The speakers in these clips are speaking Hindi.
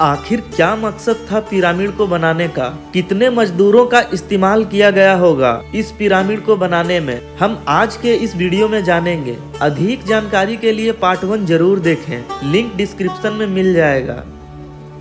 आखिर क्या मकसद था पिरामिड को बनाने का? कितने मजदूरों का इस्तेमाल किया गया होगा इस पिरामिड को बनाने में, हम आज के इस वीडियो में जानेंगे। अधिक जानकारी के लिए पार्ट 1 जरूर देखें, लिंक डिस्क्रिप्शन में मिल जाएगा।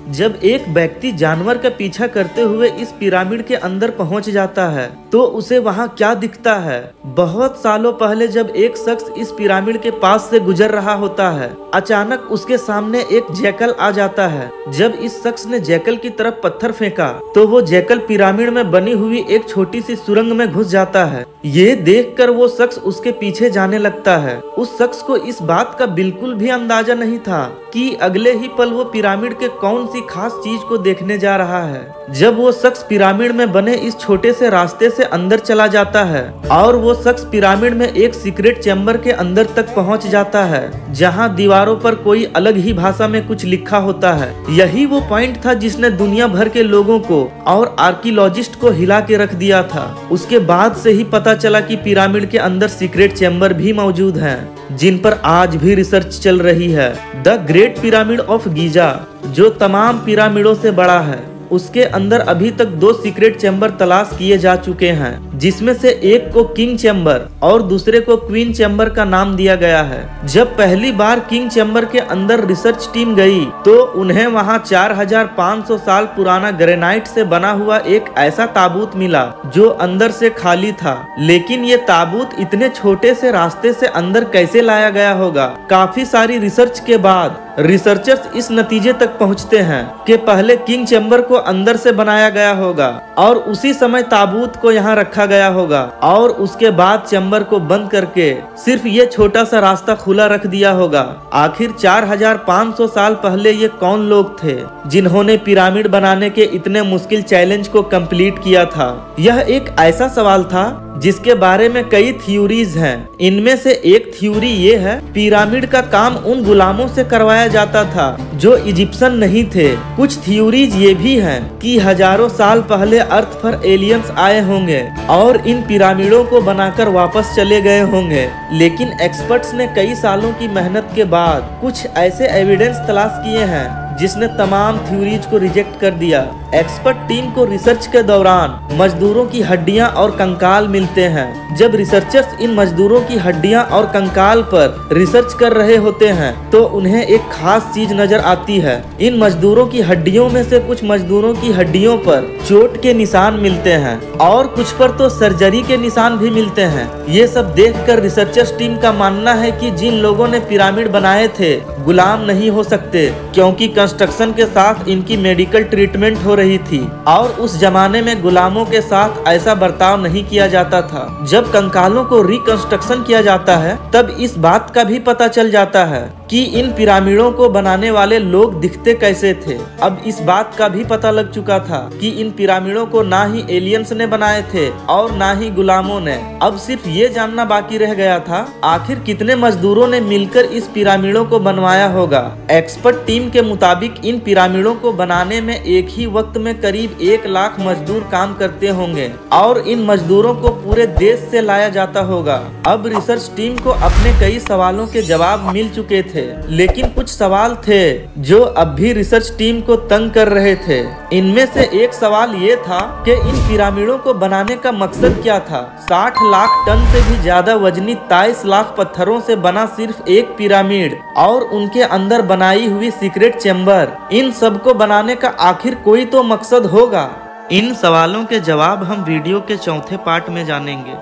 जब एक व्यक्ति जानवर का पीछा करते हुए इस पिरामिड के अंदर पहुंच जाता है तो उसे वहां क्या दिखता है? बहुत सालों पहले जब एक शख्स इस पिरामिड के पास से गुजर रहा होता है, अचानक उसके सामने एक जैकल आ जाता है। जब इस शख्स ने जैकल की तरफ पत्थर फेंका तो वो जैकल पिरामिड में बनी हुई एक छोटी सी सुरंग में घुस जाता है। ये देखकर वो शख्स उसके पीछे जाने लगता है। उस शख्स को इस बात का बिल्कुल भी अंदाजा नहीं था कि अगले ही पल वो पिरामिड के कौन सी खास चीज को देखने जा रहा है। जब वो शख्स पिरामिड में बने इस छोटे से रास्ते से अंदर चला जाता है और वो शख्स पिरामिड में एक सीक्रेट चैम्बर के अंदर तक पहुंच जाता है, जहां दीवारों पर कोई अलग ही भाषा में कुछ लिखा होता है। यही वो पॉइंट था जिसने दुनिया भर के लोगों को और आर्कियोलॉजिस्ट को हिला के रख दिया था। उसके बाद से ही पता चला कि पिरामिड के अंदर सीक्रेट चैम्बर भी मौजूद हैं, जिन पर आज भी रिसर्च चल रही है। The great pyramid of Giza, जो तमाम पिरामिडों से बड़ा है, उसके अंदर अभी तक 2 सीक्रेट चैम्बर तलाश किए जा चुके हैं, जिसमें से एक को किंग चैम्बर और दूसरे को क्वीन चैम्बर का नाम दिया गया है। जब पहली बार किंग चैम्बर के अंदर रिसर्च टीम गई तो उन्हें वहां 4500 साल पुराना ग्रेनाइट से बना हुआ एक ऐसा ताबूत मिला जो अंदर से खाली था। लेकिन ये ताबूत इतने छोटे से रास्ते से अंदर कैसे लाया गया होगा? काफी सारी रिसर्च के बाद रिसर्चर्स इस नतीजे तक पहुंचते हैं कि पहले किंग चैम्बर को अंदर से बनाया गया होगा और उसी समय ताबूत को यहाँ रखा गया होगा और उसके बाद चैम्बर को बंद करके सिर्फ ये छोटा सा रास्ता खुला रख दिया होगा। आखिर 4500 साल पहले ये कौन लोग थे जिन्होंने पिरामिड बनाने के इतने मुश्किल चैलेंज को कंप्लीट किया था? यह एक ऐसा सवाल था जिसके बारे में कई थ्योरीज हैं। इनमें से एक थ्योरी ये है, पिरामिड का काम उन गुलामों से करवाया जाता था जो इजिप्शियन नहीं थे। कुछ थ्योरीज ये भी हैं कि हजारों साल पहले अर्थ पर एलियंस आए होंगे और इन पिरामिडों को बनाकर वापस चले गए होंगे। लेकिन एक्सपर्ट्स ने कई सालों की मेहनत के बाद कुछ ऐसे एविडेंस तलाश किए हैं जिसने तमाम थ्योरीज को रिजेक्ट कर दिया। एक्सपर्ट टीम को रिसर्च के दौरान मजदूरों की हड्डियां और कंकाल मिलते हैं। जब रिसर्चर्स इन मजदूरों की हड्डियां और कंकाल पर रिसर्च कर रहे होते हैं तो उन्हें एक खास चीज नजर आती है। इन मजदूरों की हड्डियों में से कुछ मजदूरों की हड्डियों पर चोट के निशान मिलते हैं और कुछ पर तो सर्जरी के निशान भी मिलते हैं। ये सब देखकर रिसर्चर्स टीम का मानना है कि जिन लोगों ने पिरामिड बनाए थे गुलाम नहीं हो सकते, क्योंकि कंस्ट्रक्शन के साथ इनकी मेडिकल ट्रीटमेंट हो रही थी और उस जमाने में गुलामों के साथ ऐसा बर्ताव नहीं किया जाता था। जब कंकालों को रिकंस्ट्रक्शन किया जाता है तब इस बात का भी पता चल जाता है कि इन पिरामिडों को बनाने वाले लोग दिखते कैसे थे। अब इस बात का भी पता लग चुका था कि इन पिरामिडों को ना ही एलियंस ने बनाए थे और ना ही गुलामों ने। अब सिर्फ ये जानना बाकी रह गया था, आखिर कितने मजदूरों ने मिलकर इस पिरामिडों को बनवाया होगा। एक्सपर्ट टीम के मुताबिक इन पिरामिडों को बनाने में एक ही वक्त में करीब 1 लाख मजदूर काम करते होंगे और इन मजदूरों को पूरे देश से लाया जाता होगा। अब रिसर्च टीम को अपने कई सवालों के जवाब मिल चुके थे, लेकिन कुछ सवाल थे जो अब भी रिसर्च टीम को तंग कर रहे थे। इनमें से एक सवाल ये था कि इन पिरामिडों को बनाने का मकसद क्या था? 60 लाख टन से भी ज्यादा वजनी 23 लाख पत्थरों से बना सिर्फ एक पिरामिड और उनके अंदर बनाई हुई सीक्रेट चैम्बर, इन सब को बनाने का आखिर कोई तो मकसद होगा। इन सवालों के जवाब हम वीडियो के चौथे पार्ट में जानेंगे।